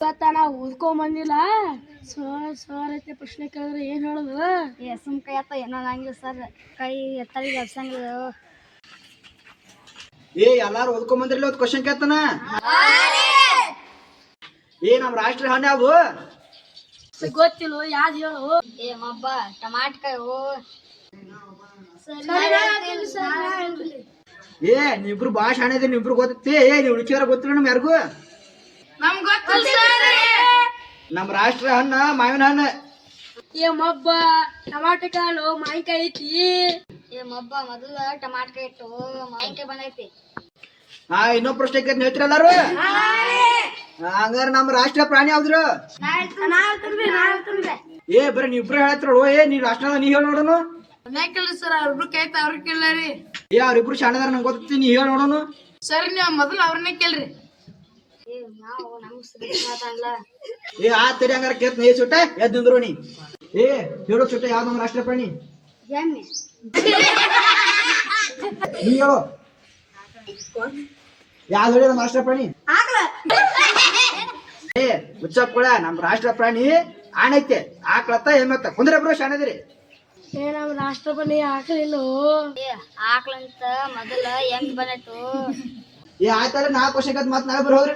ಇವತ್ತ ನಾ ಓದ್ಕೊಂಡ್ ಬಂದಿಲ್ಲ. ಸರ್ ಐತೆ ಪ್ರಶ್ನೆ ಕೇಳಿದ್ರೆ ಏನ್ ಹೇಳುದು? ಸುಮ್ ಕೈ ಅತ್ತ ಏನೋ ನಂಗಿಲ್ಲ ಸರ್, ಕೈ ಎತ್ತಲಿಗೆ ಅಬ್ಸಂಗ. ಎಲ್ಲಾರು ಓದ್ಕೊಂಡ್ ಬಂದ್ರಿಲ್ಲ ಕ್ವಶನ್ ಕೇಳ್ತಾನ. ನಮ್ ರಾಷ್ಟ್ರೀಯ ಹಣ್ಣು ಯಾವ್ದು? ಗೊತ್ತಿಲ್ಲ, ಯಾವ್ದು ಹೇಳು? ಮಬ್ಬ ಟಮಾಟ್ಕಾಯಿ. ನೀವಿಬ್ರು ಭಾಳ ಶಾಣೆ ಇದೆ, ನೀವಿಬ್ರು ಗೊತ್ತೈತಿ. ನೀವು ಉಳಿಕೆಯವ್ರ ಗೊತ್ತಿಲ್ಲ ನಮ್ ಯಾರಿಗೂ? ನಮ್ ರಾಷ್ಟ್ರೀಯ ಹಣ್ಣ ಮಾವಿನ ಹಣ್ಣು. ಮಬ್ಬ ಟಮಾಟಕಾಳು ಮಾವಿನಕಾಯಿ ಐತಿ. ಮಬ್ಬ ಮೊದಲ ಟಮಾಟ್ಕಾಯಿ ಇಟ್ಟು ಮಾವಿನಕಾಯಿ ಬಂದೈತಿ. ಇನ್ನೊಂದ್ ಪ್ರಶ್ನೆ ಕೇಳ್ತೀನಿ, ಹೇಳ್ತೀರ ಎಲ್ಲಾರು? ಹಂಗಾರ ನಮ್ ರಾಷ್ಟ್ರೀಯ ಪ್ರಾಣಿ ಯಾವ್ದ್ರು? ಬರೀ ನೀವಿಬ್ರು ಹೇಳತ್ರಳು. ನೀವ್ ರಾಷ್ಟ್ರ ನೀ ಹೇಳಿ ನೋಡೋನು. ಸರ್ ಅವ್ರಿಬ್ರು ಕೈತ ಅವ್ರ ಕೇಳ್ರಿ. ಅವ್ರಿಬ್ರು ಶಾಣದಾರ ನಂಗೆ ಗೊತ್ತೈತಿ, ನೀ ಹೇಳಿ ನೋಡೋನು. ಸರಿ ನೀವು ಮೊದಲು ಅವ್ರನ್ನೇ ಕೇಳ್ರಿ. ಆತರಿ ಹಂಗಾರ ಕೇಳ್ತೀನಿ. ಸುಟ್ಟ ಎದ್ ನಿಂದ್ರು ನೀ. ಹೇಳೋ ಸುಟ್ಟ ಯಾವ್ದು ನಮ್ಮ ರಾಷ್ಟ್ರೀಯ ಪ್ರಾಣಿ? ನೀ ಹೇಳು ಯಾವ್ದು ಹೇಳಿ ನಮ್ಮ ರಾಷ್ಟ್ರೀಯ ಪ್ರಾಣಿ? ಹುಚ್ಚಪ್ಪಳ ನಮ್ ರಾಷ್ಟ್ರ ಪ್ರಾಣಿ ಆಣೈತೆ. ಆಕಳತ್ತ ಹೆಮ್ಮತ್ತ ಕುಂದ್ರೆ ಬ್ರೋ ಶಾಣದಿರಿ. ನಮ್ ರಾಷ್ಟ್ರ ಪ್ರಾಣಿ ಆಕಳಿಲ್ಲ. ಆಕಳಂತ ಮೊದಲ ಹೆಂಗ್ ಬಂದೈತು. ಆಯ್ತಲ್ಲ 4 ವರ್ಷಕ್ಕೆ ಮತ್ ನಾಳೆ ಬರೋದ್ರಿ.